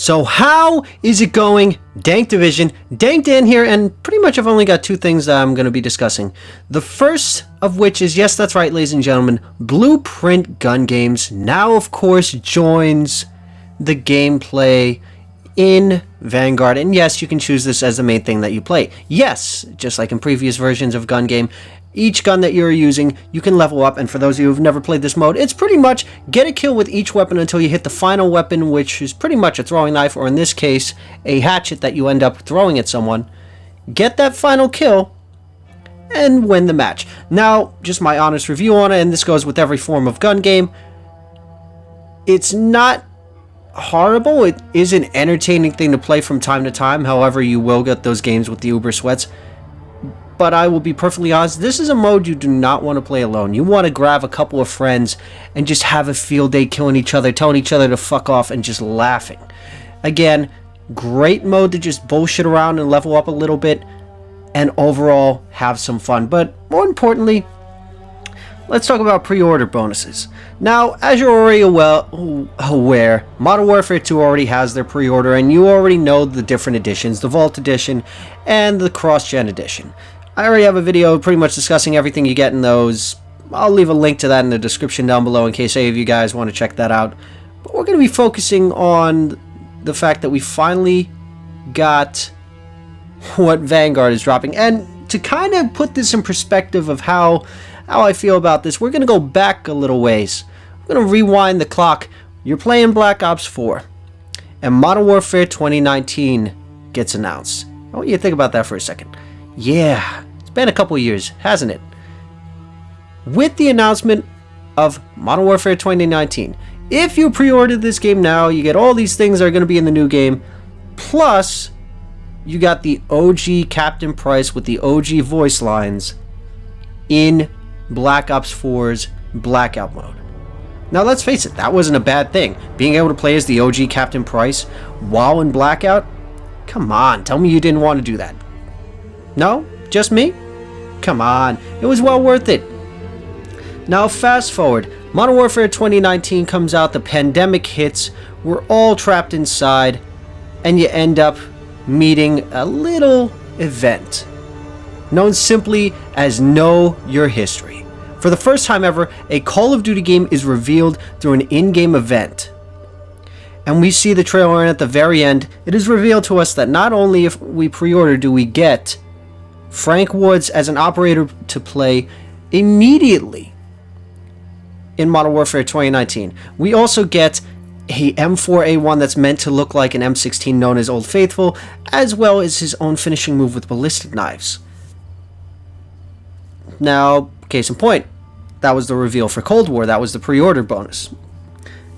So how is it going? Dank Division, Dank Dan here, and pretty much I've only got two things that I'm going to be discussing. The first of which is, yes, that's right, ladies and gentlemen, Blueprint Gun Games now, of course, joins the gameplay in Vanguard. And yes, you can choose this as the main thing that you play. Yes, just like in previous versions of Gun Game, each gun that you're using, you can level up, and for those of you who've never played this mode, it's pretty much get a kill with each weapon until you hit the final weapon, which is pretty much a throwing knife, or in this case, a hatchet that you end up throwing at someone. Get that final kill, and win the match. Now, just my honest review on it, and this goes with every form of gun game, it's not horrible. It is an entertaining thing to play from time to time, however, you will get those games with the uber sweats. But I will be perfectly honest, this is a mode you do not want to play alone. You want to grab a couple of friends and just have a field day killing each other, telling each other to fuck off, and just laughing. Again, great mode to just bullshit around and level up a little bit and overall have some fun. But more importantly, let's talk about pre-order bonuses. Now, as you're already aware, Modern Warfare 2 already has their pre-order, and you already know the different editions, the Vault Edition and the Cross-Gen Edition. I already have a video pretty much discussing everything you get in those. I'll leave a link to that in the description down below in case any of you guys want to check that out. But we're going to be focusing on the fact that we finally got what Vanguard is dropping. And to kind of put this in perspective of how I feel about this, we're going to go back a little ways. We're going to rewind the clock. You're playing Black Ops 4, and Modern Warfare 2019 gets announced. I want you to think about that for a second. Yeah, it's been a couple years, hasn't it? With the announcement of Modern Warfare 2019, if you pre-ordered this game now, you get all these things that are going to be in the new game, plus you got the OG Captain Price with the OG voice lines in Black Ops 4's Blackout mode. Now let's face it, that wasn't a bad thing. Being able to play as the OG Captain Price while in Blackout? Come on, tell me you didn't want to do that. No? Just me? Come on, it was well worth it. Now fast forward, Modern Warfare 2019 comes out, the pandemic hits, we're all trapped inside, and you end up meeting a little event known simply as Know Your History. For the first time ever, a Call of Duty game is revealed through an in-game event. And we see the trailer, and at the very end, it is revealed to us that not only if we pre-order do we get Frank Woods as an operator to play immediately in Modern Warfare 2019, we also get a M4A1 that's meant to look like an M16 known as Old Faithful, as well as his own finishing move with ballistic knives. Now, case in point, that was the reveal for Cold War. That was the pre-order bonus.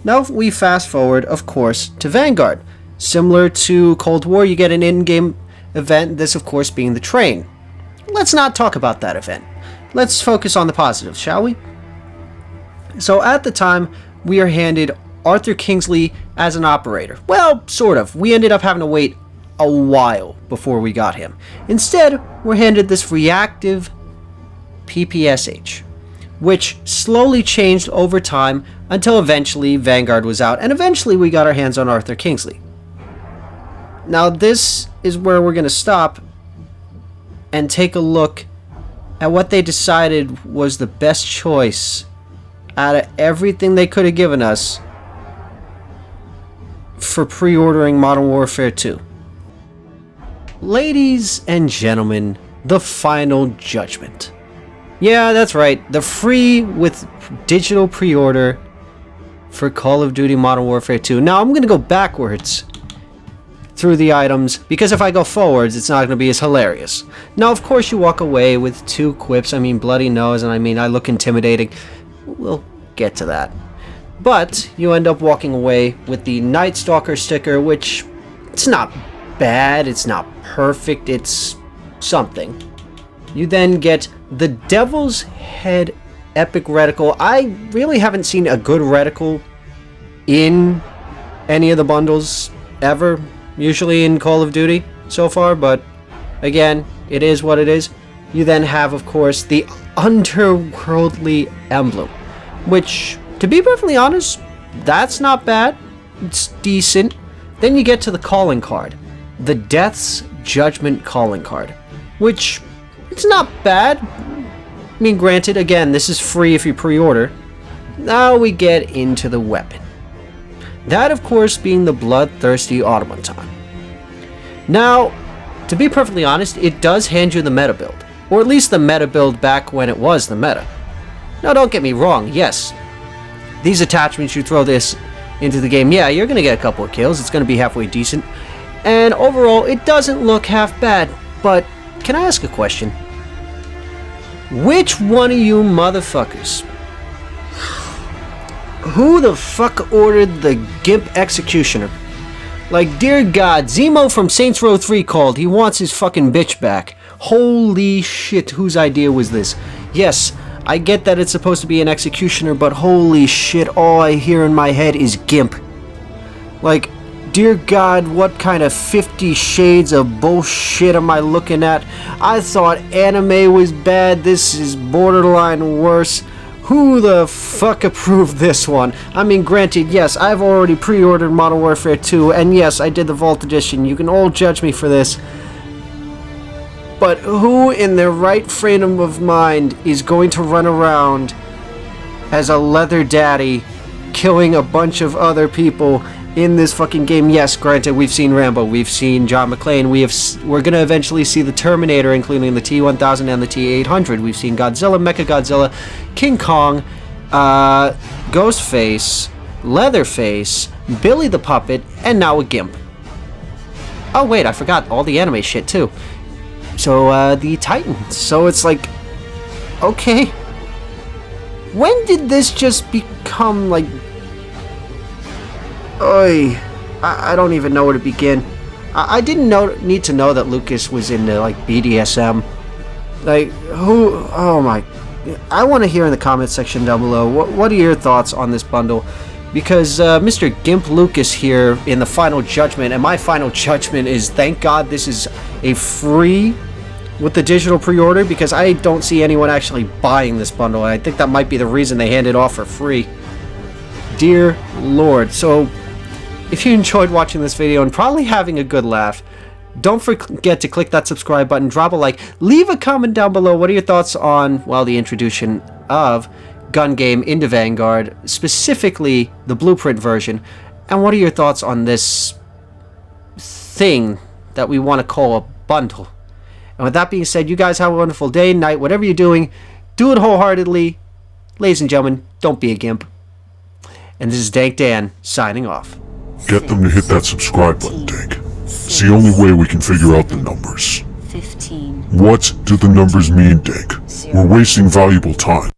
Now we fast forward, of course, to Vanguard. Similar to Cold War, you get an in-game event, this of course being the train. Let's not talk about that event. Let's focus on the positives, shall we? So at the time, we are handed Arthur Kingsley as an operator. Well, sort of. We ended up having to wait a while before we got him. Instead, we're handed this reactive PPSH, which slowly changed over time until eventually Vanguard was out, and eventually we got our hands on Arthur Kingsley. Now this is where we're going to stop and take a look at what they decided was the best choice out of everything they could have given us for pre-ordering Modern Warfare 2. Ladies and gentlemen, the final Judgement. Yeah, that's right, the free with digital pre-order for Call of Duty Modern Warfare 2. Now, I'm going to go backwards through the items, because if I go forwards, it's not going to be as hilarious. Now, of course, you walk away with two quips. I mean, bloody nose, and I mean, I look intimidating. We'll get to that. But you end up walking away with the Night Stalker sticker, which it's not bad, it's not perfect, it's something. You then get the Devil's Head Epic Reticle. I really haven't seen a good reticle in any of the bundles ever, usually in Call of Duty so far, but again, it is what it is. You then have, of course, the Underworldly Emblem, which, to be perfectly honest, that's not bad. It's decent. Then you get to the calling card, the Death's Judgement calling card, which it's not bad. I mean, granted, again, this is free if you pre-order. Now we get into the weapon. That, of course, being the Bloodthirsty Automaton. Now, to be perfectly honest, it does hand you the meta build, or at least the meta build back when it was the meta. Now, don't get me wrong, yes, these attachments, you throw this into the game, yeah, you're going to get a couple of kills, it's going to be halfway decent, and overall, it doesn't look half bad, but can I ask a question? Which one of you motherfuckers, who the fuck ordered the GIMP Executioner? Like, dear God, Zemo from Saints Row 3 called, he wants his fucking bitch back. Holy shit, whose idea was this? Yes, I get that it's supposed to be an executioner, but holy shit, all I hear in my head is GIMP. Like, dear God, what kind of 50 shades of bullshit am I looking at? I thought anime was bad, this is borderline worse. Who the fuck approved this one? I mean, granted, yes, I've already pre-ordered Modern Warfare 2, and yes, I did the Vault Edition. You can all judge me for this. But who in their right frame of mind is going to run around as a leather daddy killing a bunch of other people in this fucking game? Yes, granted, we've seen Rambo, we've seen John McClane, we're gonna eventually see the Terminator, including the T-1000 and the T-800. We've seen Godzilla, Mechagodzilla, King Kong, Ghostface, Leatherface, Billy the Puppet, and now a GIMP. Oh wait, I forgot all the anime shit too. So, the Titans. So it's like, okay. When did this just become, like... Oy. I don't even know where to begin. I didn't need to know that Lucas was into, like, BDSM. Like, who... Oh my... I want to hear in the comment section down below, what are your thoughts on this bundle? Because Mr. Gimp Lucas here in the Final Judgment, and my Final Judgment is, thank God this is a free with the digital pre-order, because I don't see anyone actually buying this bundle, and I think that might be the reason they hand it off for free. Dear Lord. So, if you enjoyed watching this video and probably having a good laugh, don't forget to click that subscribe button, drop a like, leave a comment down below. What are your thoughts on, well, the introduction of Gun Game into Vanguard, specifically the Blueprint version, and what are your thoughts on this thing that we want to call a bundle? And with that being said, you guys have a wonderful day, night, whatever you're doing, do it wholeheartedly. Ladies and gentlemen, don't be a gimp. And this is Dank Dan, signing off. Get them to hit that subscribe button, Dank. It's the only way we can figure out the numbers. 15. What do the numbers mean, Dank? We're wasting valuable time.